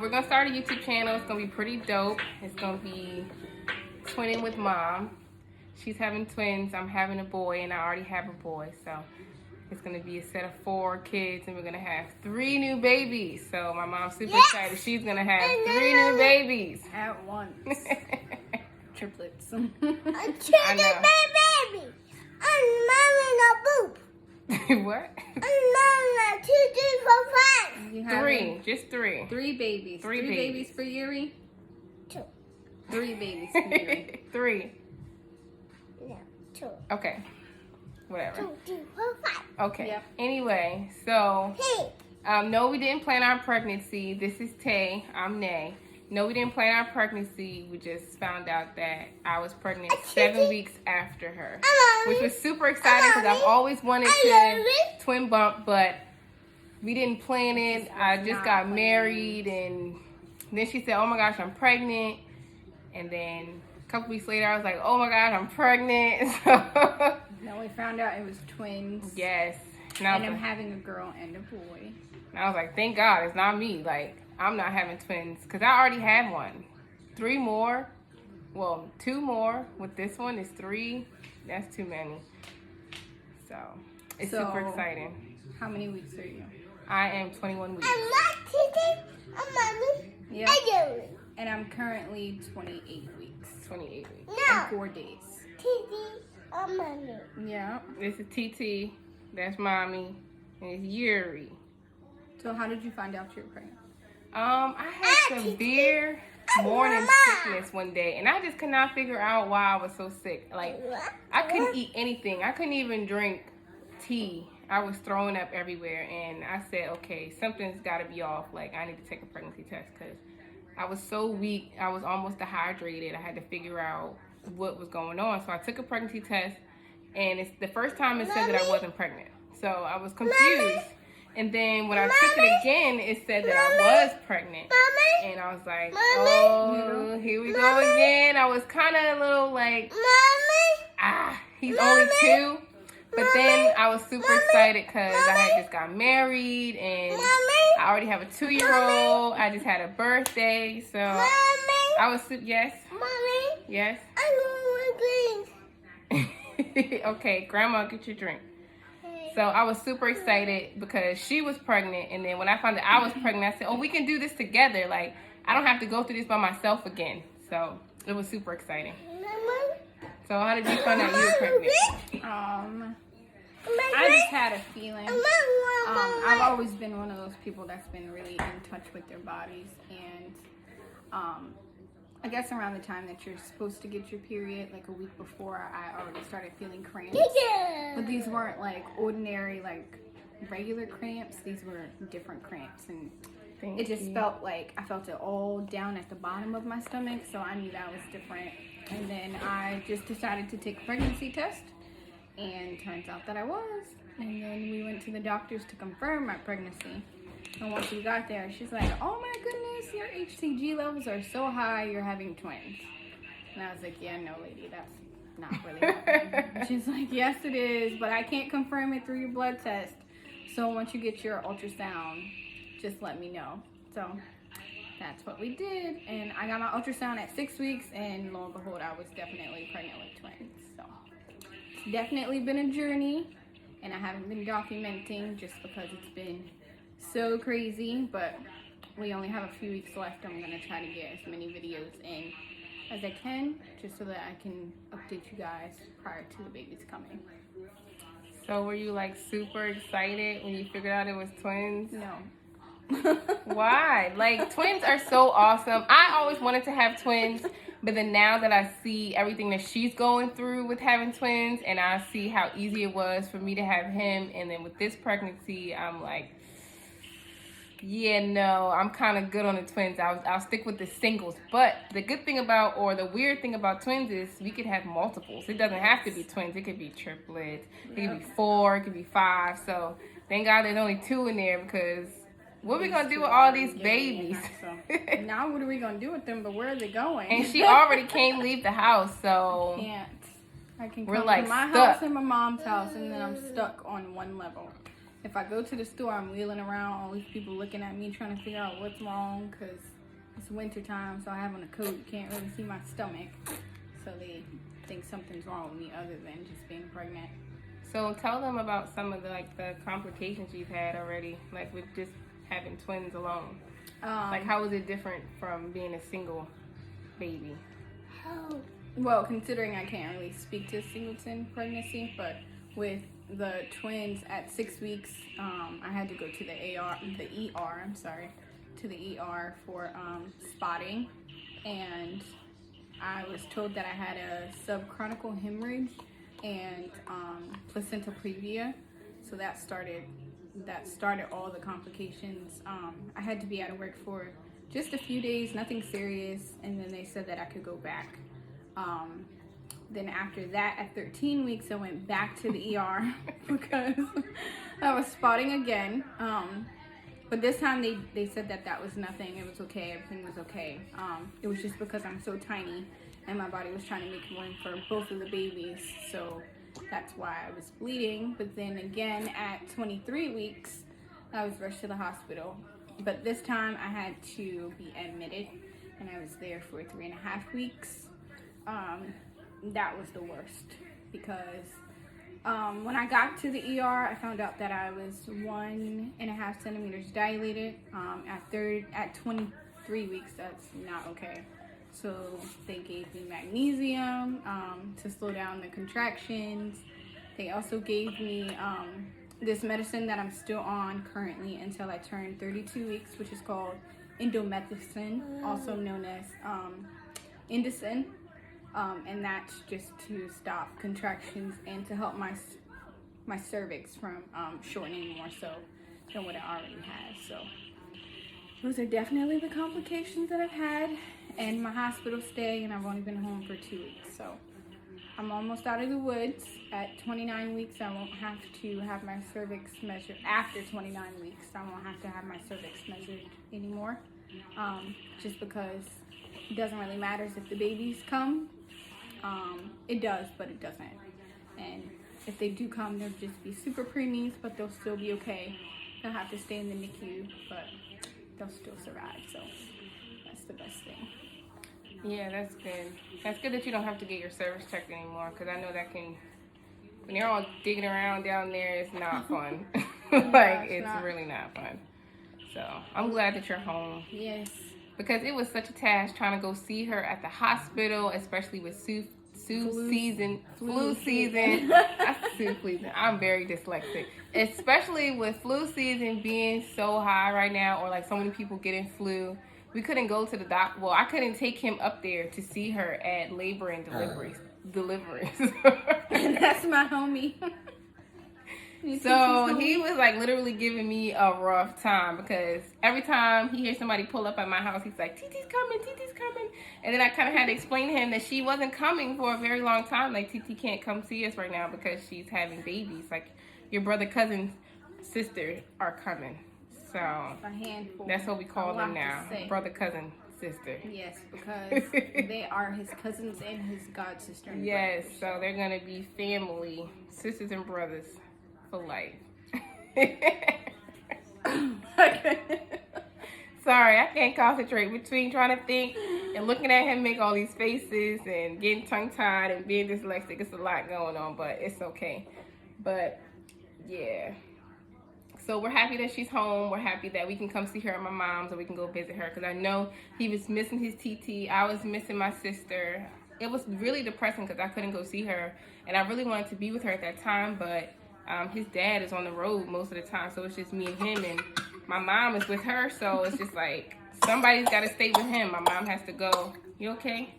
we're gonna start a YouTube channel. It's gonna be pretty dope. It's gonna be twinning with mom. She's having twins. I'm having a boy, and I already have a boy. So it's gonna be a set of 4 kids, and we're gonna have 3 new babies. So my mom's super excited. She's gonna have 3 new babies at once. Triplets. A triple baby. I'm mommy no boop. What? I'm mommy 2, 3, 4, 5. 3, just 3. 3 babies. 3 babies for Yuri. 2. 3 babies for Yuri. 3. No, 2. Okay. Whatever. 2, 3, 4, 5. Okay. Yep. Anyway, so Hey. no, we didn't plan our pregnancy. This is Tay. I'm Nay. No, we didn't plan our pregnancy. We just found out that I was pregnant 7 weeks after her, which was super exciting because I've always wanted to twin bump, but we didn't plan it. I just got married, and then she said, "Oh my gosh, I'm pregnant," and then a couple weeks later, I was like, "Oh my God, I'm pregnant." Then we found out it was twins. Yes. And I'm having a girl and a boy. And I was like, thank God it's not me. Like, I'm not having twins because I already had one. 3 more. Well, 2 more. With this one, it's 3. That's too many. So, it's super exciting. How many weeks are you? I am 21 weeks. I'm not teaching. I'm mommy. Yeah. And I'm currently 28 weeks. 28 weeks. No. And 4 days. Teaching. I'm mommy. Yeah. This is TT. That's mommy. And it's Yuri. So how did you find out you were pregnant? I had severe morning sickness one day, and I just could not figure out why I was so sick. Like, I couldn't eat anything. I couldn't even drink tea. I was throwing up everywhere, and I said, okay, something's got to be off. Like, I need to take a pregnancy test because I was so weak. I was almost dehydrated. I had to figure out what was going on. So I took a pregnancy test, and it's the first time it said that I wasn't pregnant. So I was confused. And then when I took it again, it said that I was pregnant. And I was like, oh, here we go again. I was kind of a little like, he's only 2. But then I was super excited because I had just got married and I already have a 2-year-old. I just had a birthday. So I was, yes? Mommy. Yes? I want my drink. Okay, Grandma, get your drink. So I was super excited because she was pregnant, and then when I found out I was pregnant, I said, oh, we can do this together. Like, I don't have to go through this by myself again. So it was super exciting. So how did you find out you were pregnant? I just had a feeling. I've always been one of those people that's been really in touch with their bodies, and I guess around the time that you're supposed to get your period, like a week before, I already started feeling cramps. But these weren't like ordinary, like regular cramps. These were different cramps, and it just felt like I felt it all down at the bottom of my stomach, so I knew that was different. And then I just decided to take a pregnancy test, and turns out that I was. And then we went to the doctors to confirm my pregnancy. And once we got there, she's like, oh my goodness, your HCG levels are so high, you're having twins. And I was like, yeah, no, lady, that's not really happening. She's like, yes, it is, but I can't confirm it through your blood test. So once you get your ultrasound, just let me know. So that's what we did. And I got my ultrasound at 6 weeks, and lo and behold, I was definitely pregnant with twins. So it's definitely been a journey, and I haven't been documenting just because it's been so crazy, but we only have a few weeks left. I'm gonna try to get as many videos in as I can, just so that I can update you guys prior to the babies coming. So were you like super excited when you figured out it was twins? No. Why? Like, twins are so awesome. I always wanted to have twins, but then now that I see everything that she's going through with having twins, and I see how easy it was for me to have him, and then with this pregnancy, I'm like, yeah, no, I'm kind of good on the twins. I'll stick with the singles. But the good thing about, or the weird thing about twins is we could have multiples. It doesn't have to be twins. It could be triplets. It could be 4. It could be 5. So thank God there's only 2 in there, because what are we going to do with all these babies? Now what are we going to do with them, but where are they going? And she already can't leave the house, so I can't. I can we're come like to my stuck. house and my mom's house, and then I'm stuck on one level. If I go to the store, I'm wheeling around, all these people looking at me trying to figure out what's wrong, because it's winter time, so I have on a coat. You can't really see my stomach. So they think something's wrong with me other than just being pregnant. So tell them about some of the complications you've had already, like with just having twins alone. Like, how is it different from being a single baby? Well, considering I can't really speak to singleton pregnancy, but with the twins at 6 weeks, I had to go to the ER for spotting, and I was told that I had a subchronical hemorrhage and placenta previa, so that started all the complications. I had to be out of work for just a few days, nothing serious, and then they said that I could go back. Then after that, at 13 weeks, I went back to the ER because I was spotting again. But this time they said that was nothing. It was okay. Everything was okay. It was just because I'm so tiny and my body was trying to make room for both of the babies. So that's why I was bleeding. But then again, at 23 weeks, I was rushed to the hospital. But this time I had to be admitted, and I was there for 3.5 weeks. That was the worst because when I got to the ER, I found out that I was 1.5 centimeters dilated. At 23 weeks, that's not okay. So they gave me magnesium to slow down the contractions. They also gave me this medicine that I'm still on currently until I turn 32 weeks, which is called indomethacin, also known as Indocin. And that's just to stop contractions and to help my cervix from shortening more so than what it already has. So those are definitely the complications that I've had, and my hospital stay, and I've only been home for 2 weeks. So I'm almost out of the woods. At 29 weeks, I won't have to have my cervix measured. After 29 weeks, I won't have to have my cervix measured anymore, just because it doesn't really matter if the babies come. It does, but it doesn't. And if they do come, they'll just be super preemies, but they'll still be okay. They'll have to stay in the NICU, but they'll still survive. So that's the best thing. Yeah, that's good. That's good that you don't have to get your cervix checked anymore, because I know that can, when you're all digging around down there, it's not fun. It's really not fun. So I'm glad that you're home. Yes. Because it was such a task trying to go see her at the hospital, especially with flu season. I'm very dyslexic. Especially with flu season being so high right now, or like so many people getting flu. We couldn't go to the doctor. Well, I couldn't take him up there to see her at labor and deliveries. And that's my homie. So he was like literally giving me a rough time, because every time he hears somebody pull up at my house, he's like, Titi's coming. And then I kind of had to explain to him that she wasn't coming for a very long time. Like, Titi can't come see us right now because she's having babies. Like, your brother, cousin, sister are coming. So a handful. That's what we call them now. Brother, cousin, sister. Yes, because they are his cousins and his god sister. Yes, so they're going to be family, sisters and brothers. For life. Sorry, I can't concentrate between trying to think and looking at him make all these faces and getting tongue-tied and being dyslexic. It's a lot going on, but it's okay. But yeah, so we're happy that she's home. We're happy that we can come see her at my mom's, or we can go visit her, because I know he was missing his TT. I was missing my sister. It was really depressing because I couldn't go see her, and I really wanted to be with her at that time, but his dad is on the road most of the time, so it's just me and him, and my mom is with her, so it's just like somebody's got to stay with him. My mom has to go, you okay?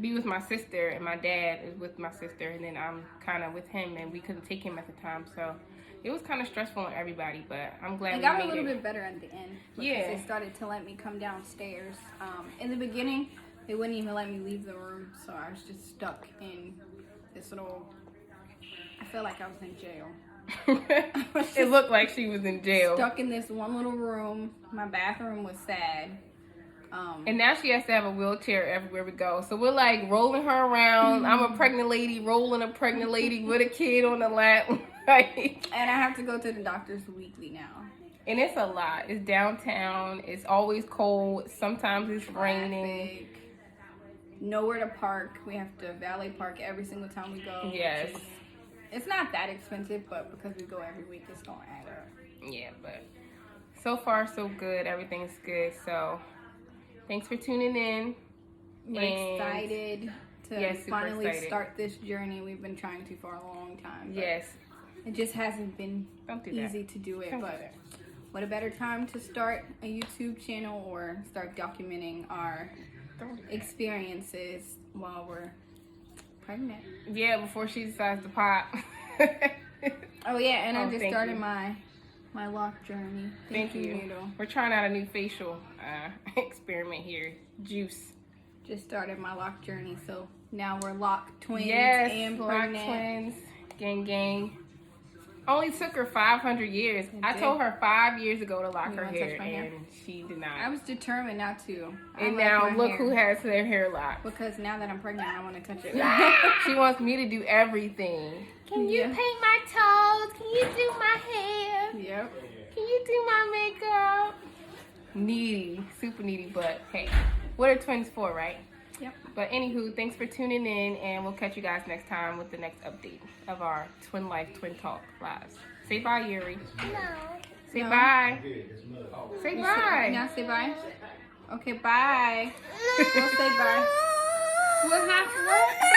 Be with my sister, and my dad is with my sister, and then I'm kind of with him, and we couldn't take him at the time, so it was kind of stressful on everybody, but I'm glad we made it. It got a little bit better at the end, because they started to let me come downstairs. In the beginning, they wouldn't even let me leave the room, so I was just stuck in this little... I felt like I was in jail. It looked like she was in jail. Stuck in this one little room. My bathroom was sad. And now she has to have a wheelchair everywhere we go. So we're like rolling her around. I'm a pregnant lady rolling a pregnant lady with a kid on the lap. And I have to go to the doctors weekly now. And it's a lot. It's downtown. It's always cold. Sometimes it's raining. Traffic. Nowhere to park. We have to valet park every single time we go. Yes. It's not that expensive, but because we go every week, it's going to add up. Yeah, but so far so good. Everything's good. So thanks for tuning in. We're And- excited to Yes, super finally excited. start this journey we've been trying to for a long time. but Yes. It just hasn't been Don't do that. easy to do it. Don't do But that. what a better time to start a YouTube channel or start documenting our Don't do that. experiences while we're pregnant. Yeah, before she decides to pop. Oh yeah, and I Oh, just thank started you. my lock journey. Thank you. Noodle. We're trying out a new facial experiment here. Juice. Just started my lock journey, so now we're lock twins Yes, and Lock pregnant. twins. Gang, gang. Only took her 500 years. I did. told her 5 years ago to lock You her wanna hair, touch my hair? and she did not. I was determined not to. I And like now my look hair. who has their hair locked. Because now that I'm pregnant, I want to touch it. She wants me to do everything. Can you Yeah. paint my toes? Can you do my hair? Yep. Can you do my makeup? Needy, super needy, but hey, what are twins for, right? Yep. But anywho, thanks for tuning in, and we'll catch you guys next time with the next update of our Twin Life, Twin Talk lives. Say bye, Yuri. No. Say No. bye. Say bye. Now say bye. Okay, bye. We'll say bye. What happened?